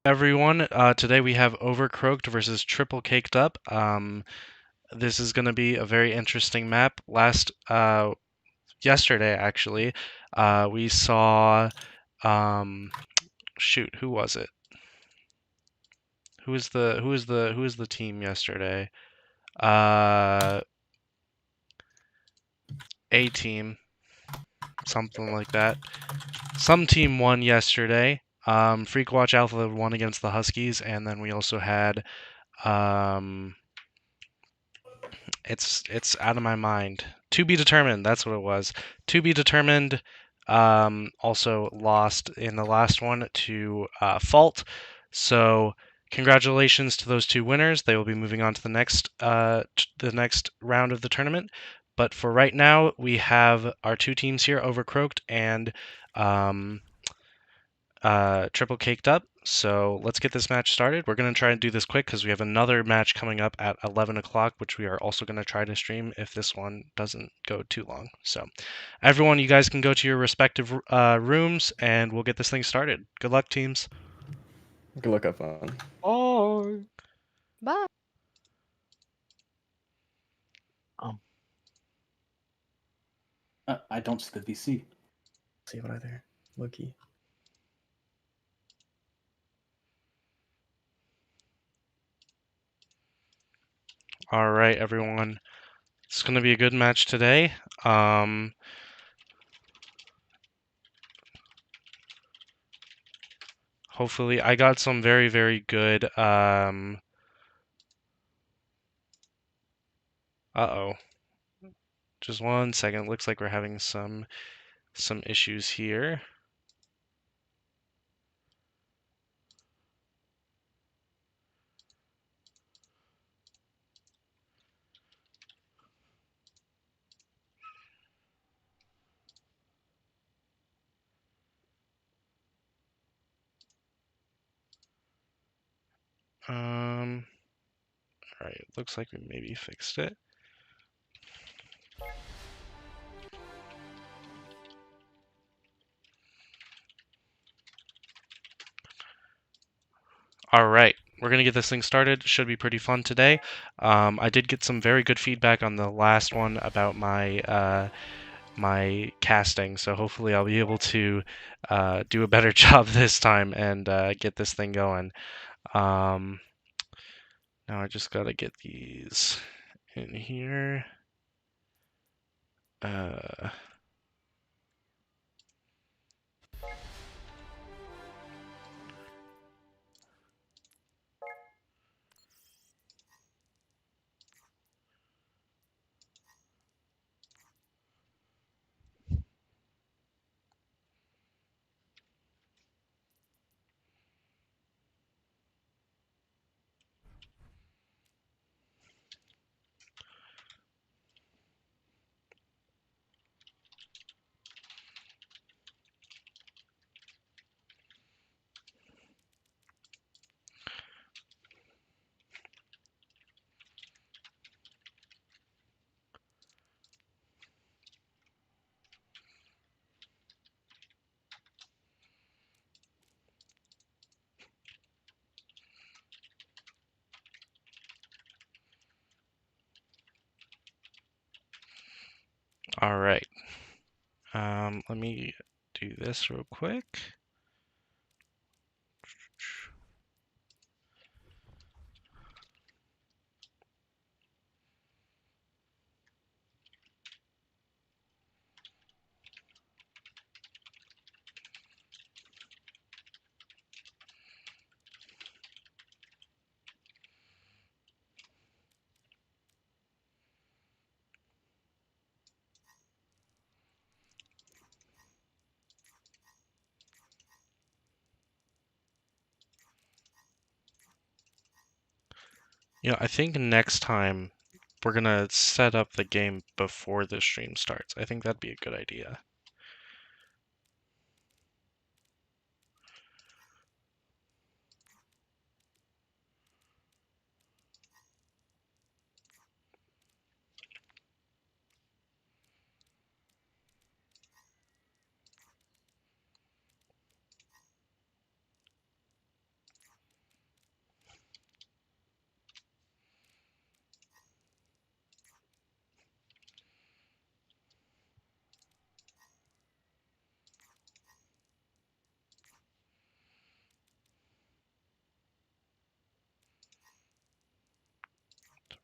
Everyone, today we have Overcroaked versus Triple Caked Up. This is going to be a very interesting map. Yesterday actually, we saw, shoot, who was it? Who was the team yesterday? Uh, A team, something like that. Some team won yesterday. Freak Watch Alpha won against the Huskies, and then we also had, um, it's out of my mind. To be determined. That's what it was. To be determined. Also lost in the last one to Fault. So congratulations to those two winners. They will be moving on to the next round of the tournament. But for right now, we have our two teams here, Overcroaked and um, Triple Caked Up. So let's get this match started. We're going to try and do this quick because we have another match coming up at 11 o'clock, which we are also going to try to stream if this one doesn't go too long. So everyone, you guys can go to your respective rooms and we'll get this thing started. Good luck, teams. Good luck, have fun. Oh. Bye. I don't see the VC. See what either. Loki. All right, everyone. It's going to be a good match today. Hopefully, I got some very, very good. Uh-oh. Just one second. Looks like we're having some issues here. Alright, looks like we maybe fixed it. Alright, we're gonna get this thing started. Should be pretty fun today. I did get some very good feedback on the last one about my my casting, so hopefully I'll be able to do a better job this time and get this thing going. Now I just gotta get these in here. Alright. Let me do this real quick. I think next time we're gonna set up the game before the stream starts. I think that'd be a good idea.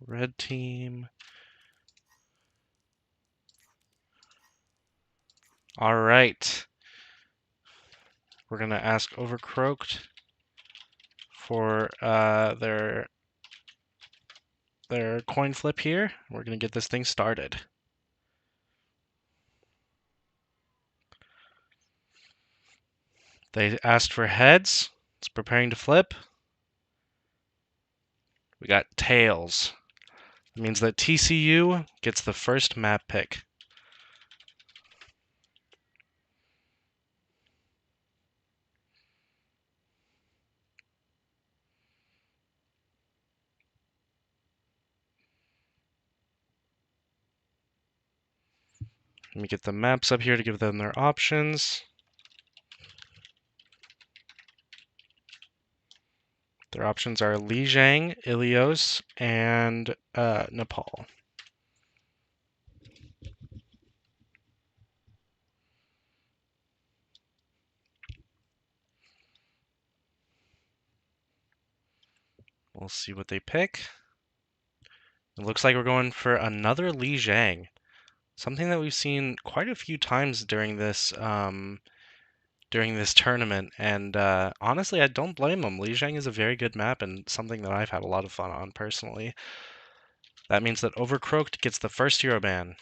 red team. All right. We're gonna ask Overcroaked for their coin flip here. We're gonna get this thing started. They asked for heads. It's preparing to flip. We got tails. It means that TCU gets the first map pick. Let me get the maps up here to give them their options. Their options are Lijiang, Ilios, and Nepal. We'll see what they pick. It looks like we're going for another Lijiang. Something that we've seen quite a few times during this tournament, and honestly, I don't blame them. Lijiang is a very good map and something that I've had a lot of fun on personally. That means that Overcroaked gets the first hero ban.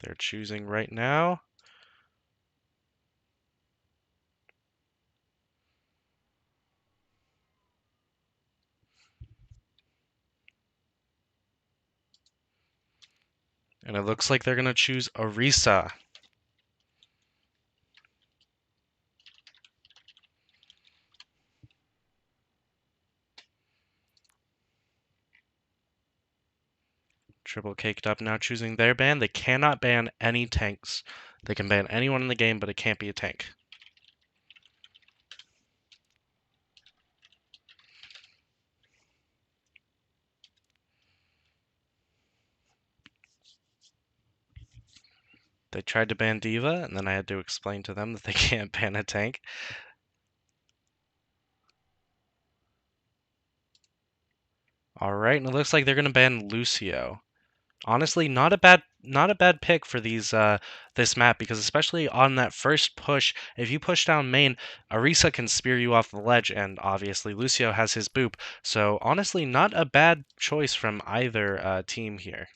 They're choosing right now. And it looks like they're going to choose Orisa. Triple Caked Up now choosing their ban. They cannot ban any tanks. They can ban anyone in the game, but it can't be a tank. They tried to ban D.Va, and then I had to explain to them that they can't ban a tank. Alright, and it looks like they're going to ban Lucio. Honestly, not a bad pick for these this map, because especially on that first push, if you push down main, Orisa can spear you off the ledge, and obviously Lucio has his boop. So honestly, not a bad choice from either team here.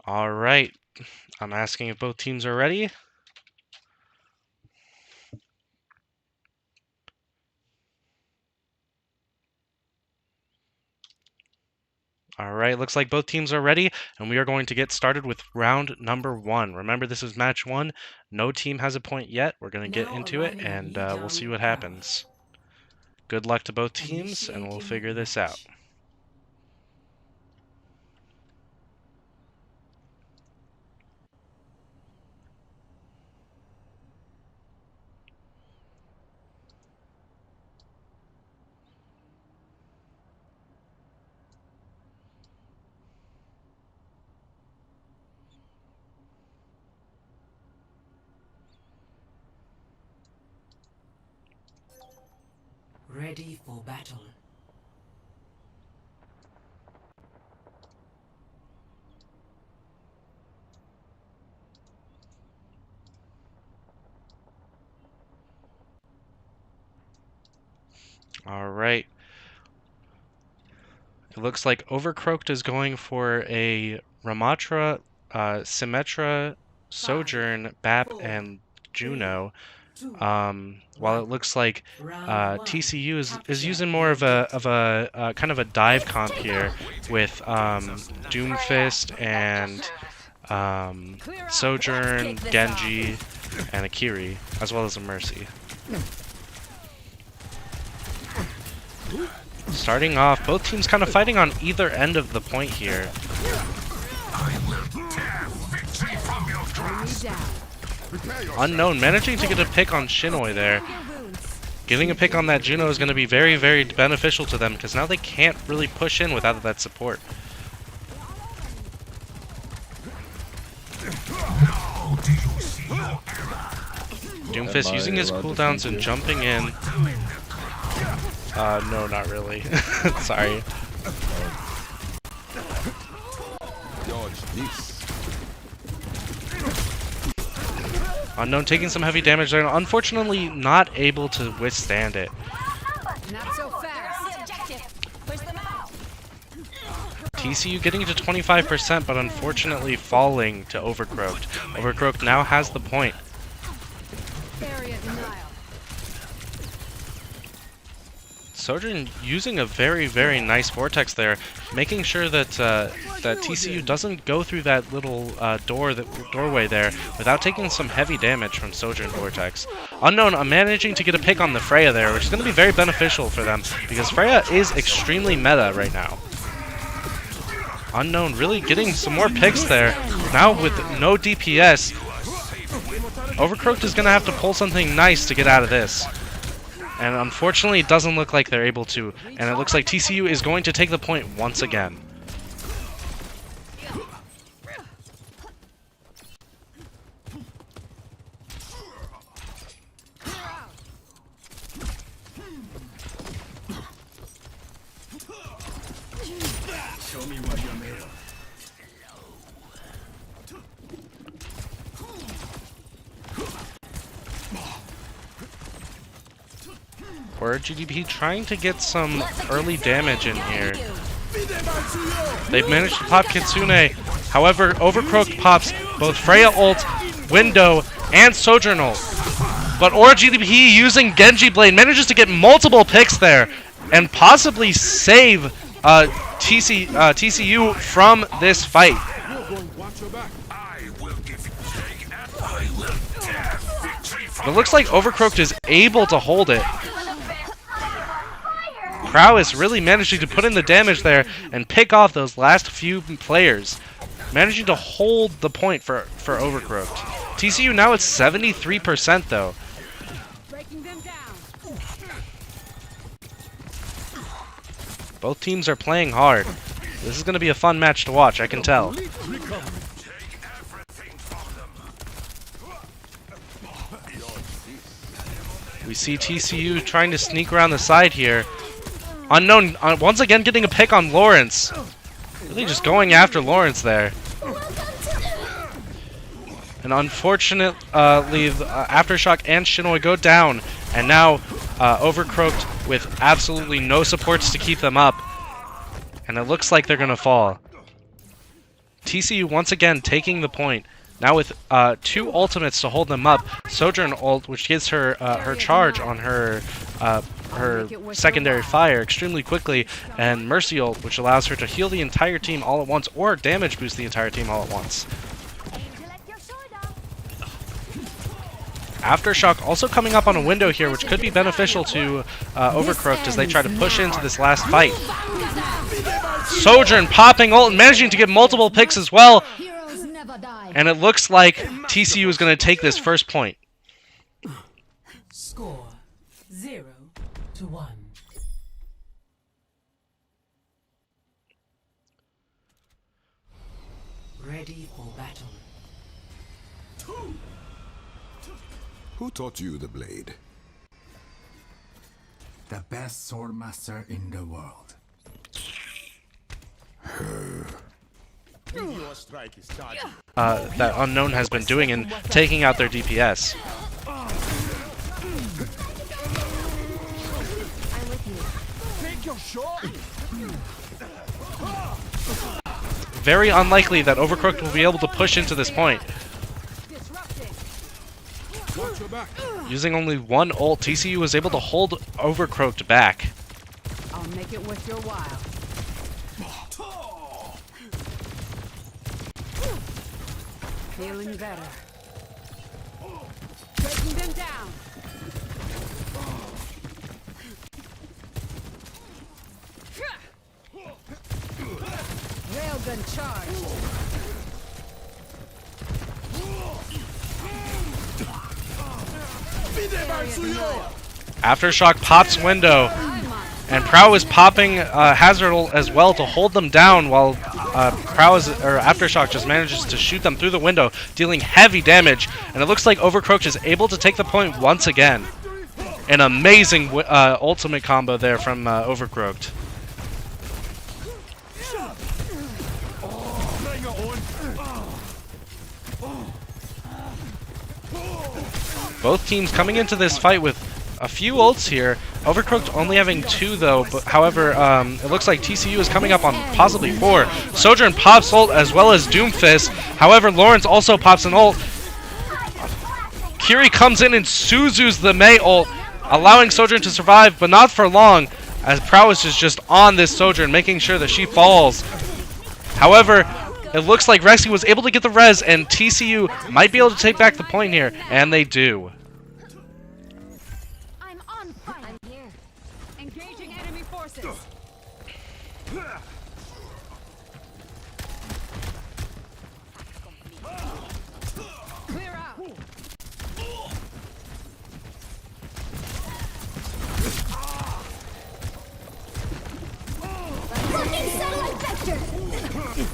All right, I'm asking if both teams are ready. All right, looks like both teams are ready, and we are going to get started with round number 1. Remember, this is match 1. No team has a point yet. We're going to get into it, and we'll see what happens. Good luck to both teams, and we'll figure this out. Ready for battle. All right. It looks like Overcroaked is going for a Ramatra, Symmetra, Sojourn, Bap, and Juno. While it looks like TCU is using more of a kind of a dive comp here with Doomfist and Sojourn, Genji, and Akiri, as well as a Mercy. Starting off, both teams kind of fighting on either end of the point here. Unknown managing to get a pick on Shinoi there. Getting a pick on that Juno is going to be very, very beneficial to them because now they can't really push in without that support. Doomfist using his cooldowns and jumping in. No, not really. Sorry. Unknown taking some heavy damage there, unfortunately not able to withstand it. Not so fast. TCU getting to 25%, but unfortunately falling to Overcroaked. Overcroaked now has the point. Area denial. Sojourn using a very, very nice vortex there, making sure that that TCU doesn't go through that little doorway there without taking some heavy damage from Sojourn vortex. Unknown managing to get a pick on the Freya there, which is going to be very beneficial for them because Freya is extremely meta right now. Unknown really getting some more picks there. Now with no DPS, Overcroaked is going to have to pull something nice to get out of this. And unfortunately, it doesn't look like they're able to. And it looks like TCU is going to take the point once again. Show me what you're made of. Or GDP trying to get some early damage in here. They've managed to pop Kitsune. However, Overcroaked pops both Freya ult, Window, and Sojourn ult. But GDP using Genji Blade manages to get multiple picks there and possibly save TCU from this fight. But it looks like Overcroaked is able to hold it. Prowess really managing to put in the damage there and pick off those last few players. Managing to hold the point for Overcroaked. TCU now at 73% though. Breaking them down. Both teams are playing hard. This is going to be a fun match to watch, I can tell. We see TCU trying to sneak around the side here. Unknown once again getting a pick on Lawrence. Really just going after Lawrence there. And unfortunately, Aftershock and Shinoi go down. And now Overcroaked with absolutely no supports to keep them up. And it looks like they're going to fall. TCU once again taking the point. Now with 2 ultimates to hold them up. Sojourn ult, which gives her her charge on her secondary fire extremely quickly, and Mercy ult, which allows her to heal the entire team all at once or damage boost the entire team all at once. Aftershock also coming up on a window here, which could be beneficial to Overcroaked as they try to push into this last fight. Sojourn popping ult and managing to get multiple picks as well. And it looks like TCU is going to take this first point. Score 0-1. Ready for battle. Who taught you the blade? The best swordmaster in the world. That Unknown has been doing and taking out their DPS. Very unlikely that Overcroaked will be able to push into this point. Using only 1 ult, TCU was able to hold Overcroaked back. I'll make it worth your while. Feeling better. Breaking them down. Railgun charge. Area denial. Aftershock pops window, and Prow is popping Hazard ult as well to hold them down while Aftershock just manages to shoot them through the window, dealing heavy damage. And it looks like Overcroaked is able to take the point once again. An amazing ultimate combo there from Overcroaked. Both teams coming into this fight with a few ults here. Overcroaked only having 2 though, but however, it looks like TCU is coming up on possibly 4. Sojourn pops ult as well as Doomfist. However, Lawrence also pops an ult. Kiri comes in and Suzu's the Mei ult, allowing Sojourn to survive, but not for long, as Prowess is just on this Sojourn, making sure that she falls. However, it looks like Rexy was able to get the res, and TCU might be able to take back the point here, and they do. I'm on fire. I'm here. Engaging enemy forces. Clear out.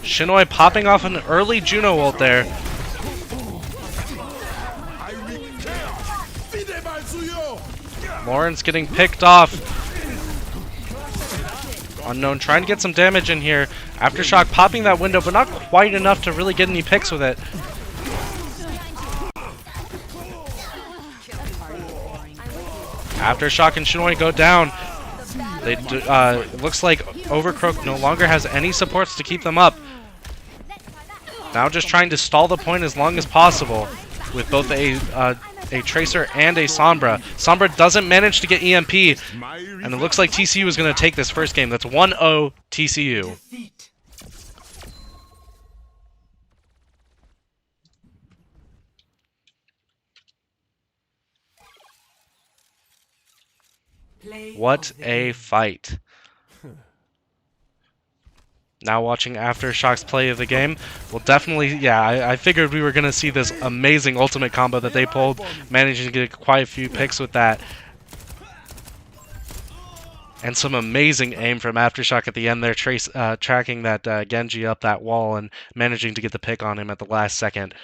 Shinoi popping off an early Juno ult there. Lawrence getting picked off. Unknown trying to get some damage in here. Aftershock popping that window, but not quite enough to really get any picks with it. Aftershock and Shinoi go down. It looks like Overcroaked no longer has any supports to keep them up. Now just trying to stall the point as long as possible with both a Tracer and a Sombra. Sombra doesn't manage to get EMP, and it looks like TCU is going to take this first game. That's 1-0 TCU. Defeat. Play What of the a game. fight. Now watching Aftershock's play of the game, well definitely, yeah, I figured we were going to see this amazing ultimate combo that they pulled, managing to get quite a few picks with that. And some amazing aim from Aftershock at the end there, tracking that Genji up that wall and managing to get the pick on him at the last second.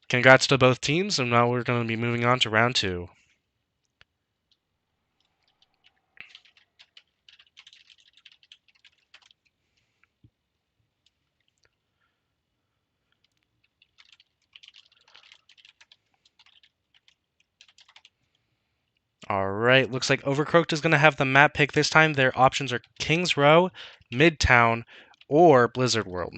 Congrats to both teams, and now we're going to be moving on to round 2. Alright, looks like Overcroaked is going to have the map pick this time. Their options are Kings Row, Midtown, or Blizzard World.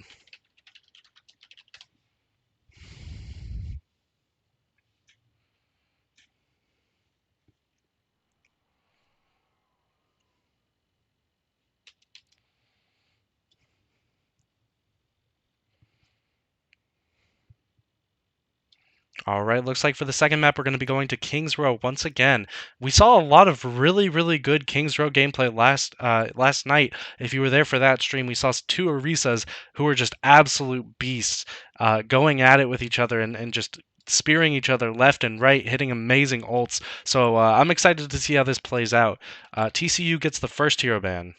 Alright, looks like for the second map we're going to be going to Kings Row once again. We saw a lot of really good Kings Row gameplay last night. If you were there for that stream, we saw 2 Orisas who were just absolute beasts, going at it with each other and just spearing each other left and right, hitting amazing ults. So I'm excited to see how this plays out. TCU gets the first hero ban.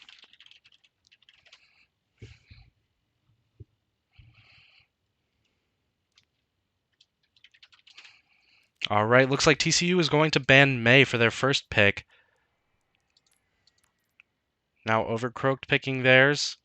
Alright, looks like TCU is going to ban Mei for their first pick. Now Overcroaked picking theirs.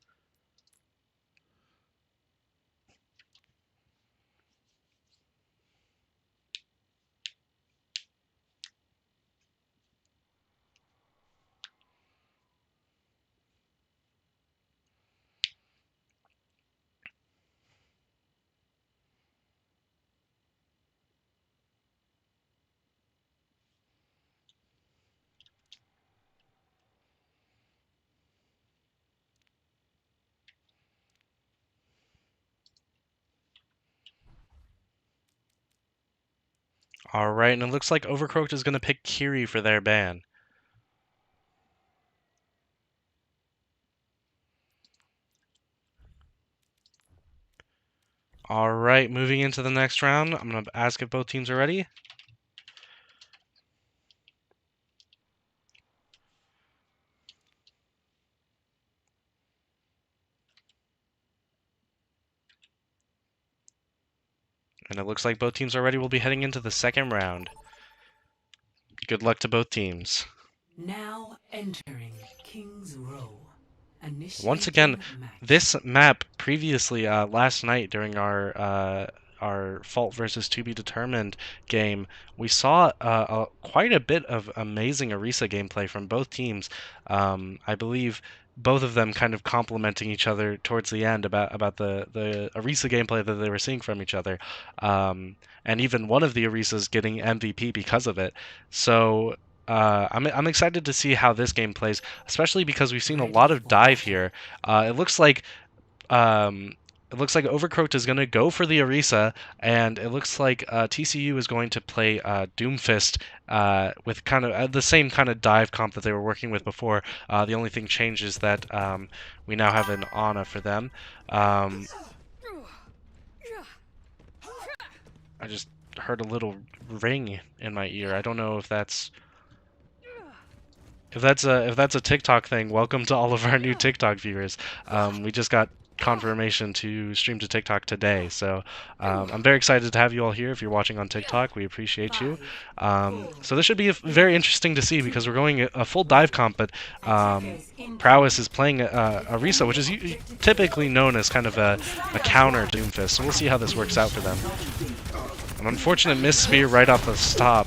Alright, and it looks like Overcroaked is going to pick Kiri for their ban. Alright, moving into the next round, I'm going to ask if both teams are ready. And it looks like both teams already will be heading into the second round. Good luck to both teams. Now entering King's Row. Once again, Initiating match. this map previously last night during our Fault versus To Be Determined game, we saw quite a bit of amazing Orisa gameplay from both teams. I believe both of them kind of complementing each other towards the end about the Orisa gameplay that they were seeing from each other, and even one of the Orisas getting MVP because of it. So I'm excited to see how this game plays, especially because we've seen a lot of dive here. It looks like Overcroaked is going to go for the Orisa, and it looks like TCU is going to play Doomfist with kind of the same kind of dive comp that they were working with before. The only thing changed is that we now have an Ana for them. I just heard a little ring in my ear. I don't know if that's a TikTok thing. Welcome to all of our new TikTok viewers. We just got confirmation to stream to TikTok today, so I'm very excited to have you all here. If you're watching on TikTok, we appreciate you. So this should be very interesting to see because we're going a full dive comp, but Prowess is playing Orisa, which is typically known as kind of a counter Doomfist. So we'll see how this works out for them. An unfortunate miss spear right off the top.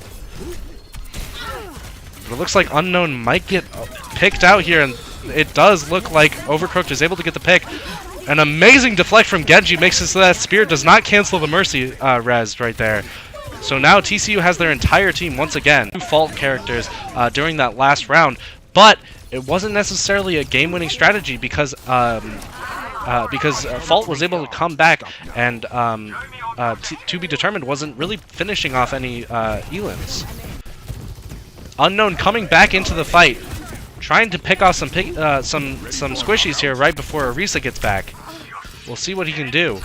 But it looks like Unknown might get picked out here, and it does look like Overcroaked is able to get the pick. An amazing deflect from Genji makes it so that spear does not cancel the Mercy res right there. So now TCU has their entire team once again. 2 Fault characters during that last round, but it wasn't necessarily a game-winning strategy because Fault was able to come back, and To Be Determined wasn't really finishing off any Elans. Unknown coming back into the fight, trying to pick off some squishies here right before Orisa gets back. We'll see what he can do.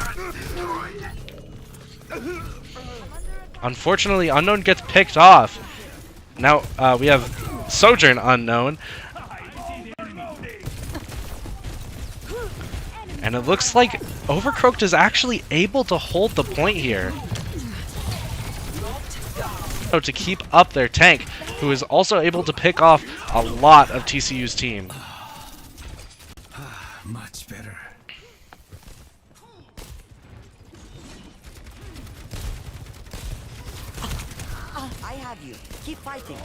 Unfortunately, Unknown gets picked off. Now we have Sojourn Unknown. And it looks like Overcroaked is actually able to hold the point here. To keep up their tank, who is also able to pick off a lot of TCU's team. Much better. I have you. Keep fighting.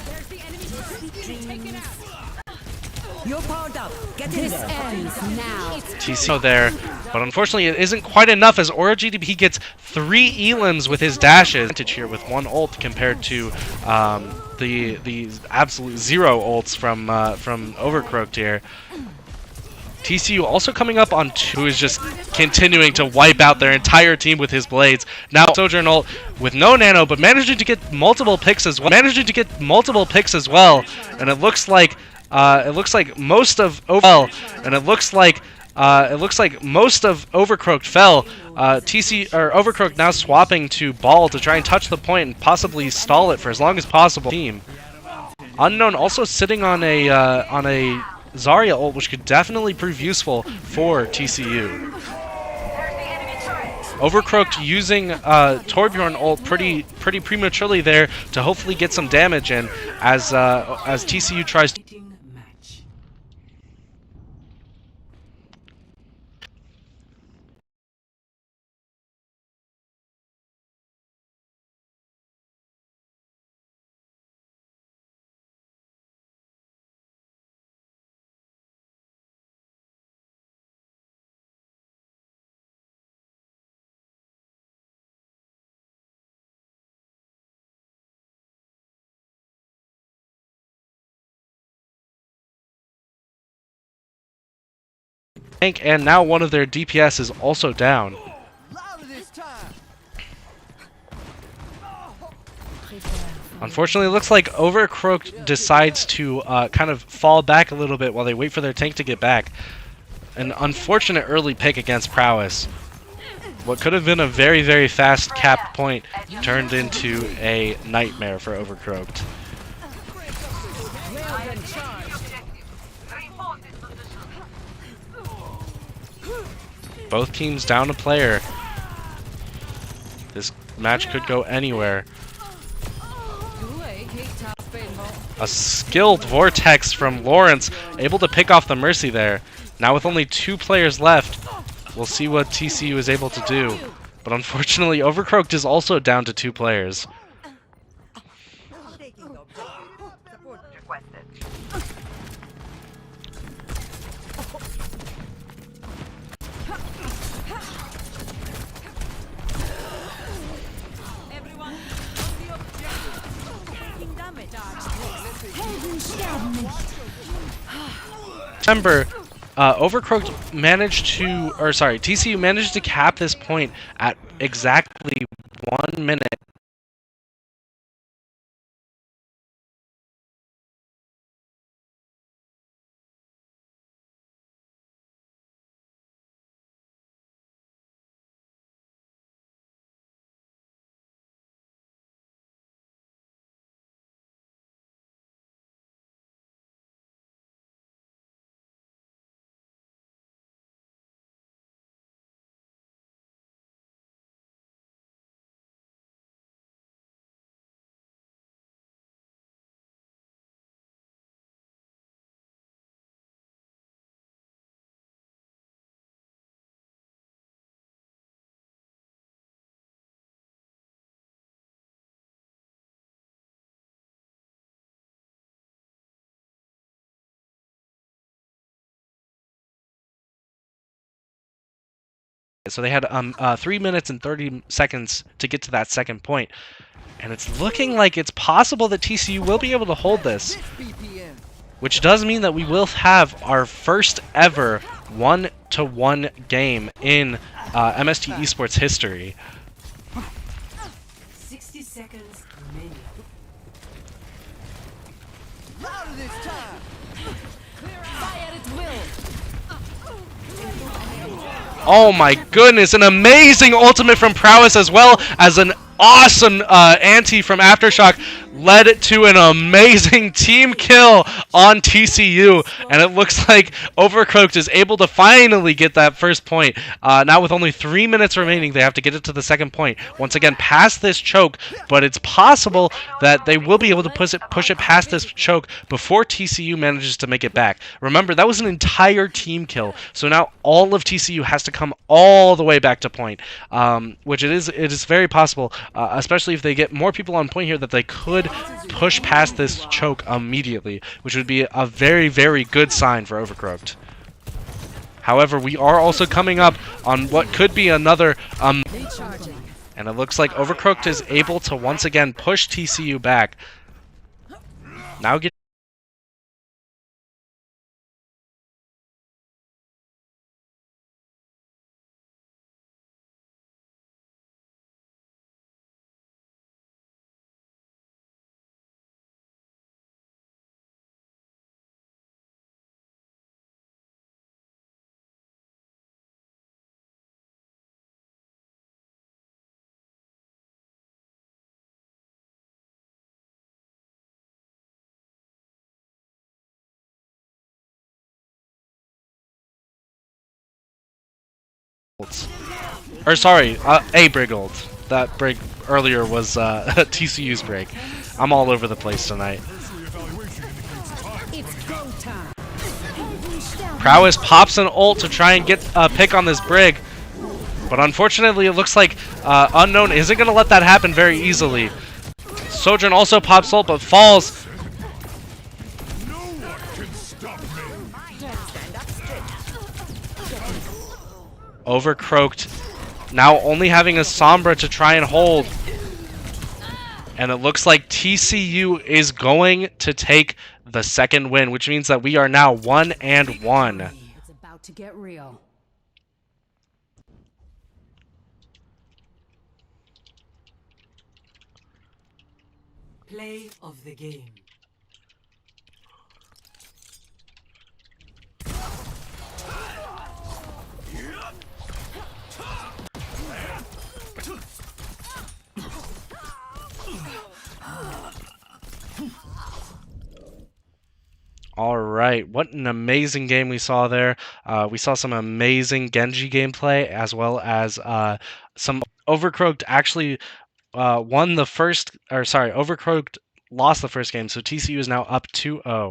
There's the enemy. Take it out. You're powered up. Get in there. Ends now. TCU there, but unfortunately it isn't quite enough as OraGDP gets 3 Elans with his dashes here with 1 ult compared to the absolute 0 ults from Overcroaked here. TCU also coming up on 2 is just continuing to wipe out their entire team with his blades. Now Sojourn ult with no nano, but managing to get multiple picks as well. And it looks like most of Overcroaked fell. Overcroaked now swapping to Ball to try and touch the point and possibly stall it for as long as possible. Team Unknown also sitting on a Zarya ult, which could definitely prove useful for TCU. Overcroaked using Torbjorn ult pretty prematurely there to hopefully get some damage in as TCU tries to. And now one of their DPS is also down. Unfortunately, it looks like Overcroaked decides to kind of fall back a little bit while they wait for their tank to get back. An unfortunate early pick against Prowess. What could have been a very, very fast capped point turned into a nightmare for Overcroaked. Both teams down a player. This match could go anywhere. A skilled Vortex from Lawrence, able to pick off the Mercy there. Now with only 2 players left, we'll see what TCU is able to do. But unfortunately, Overcroaked is also down to 2 players. Remember, Overcroaked managed to, or sorry, TCU managed to cap this point at exactly 1 minute. So they had 3 minutes and 30 seconds to get to that second point. And it's looking like it's possible that TCU will be able to hold this. Which does mean that we will have our first ever 1-to-1 game in MST Esports history. 60 seconds remaining. Oh my goodness, an amazing ultimate from Prowess as well as an awesome anti from Aftershock led to an amazing team kill on TCU, and it looks like Overcroaked is able to finally get that first point. Now with only 3 minutes remaining, they have to get it to the second point. Once again, past this choke, but it's possible that they will be able to push it past this choke before TCU manages to make it back. Remember, that was an entire team kill, so now all of TCU has to come all the way back to point, which it is very possible, especially if they get more people on point here, that they could push past this choke immediately, which would be a very, very good sign for Overcroaked. However, we are also coming up on what could be another and it looks like Overcroaked is able to once again push TCU back. Now get or sorry, a Briggold. That brig earlier was TCU's brig. I'm all over the place tonight. Prowess pops an ult to try and get a pick on this brig, but unfortunately it looks like Unknown isn't going to let that happen very easily. Sojourn also pops ult but falls. Overcroaked now only having a Sombra to try and hold. And it looks like TCU is going to take the second win, which means that we are now 1-1. It's about to get real. Play of the game. All right, what an amazing game we saw there. We saw some amazing Genji gameplay as well as some Overcroaked actually won the first, or sorry, Overcroaked lost the first game, so TCU is now up 2-0.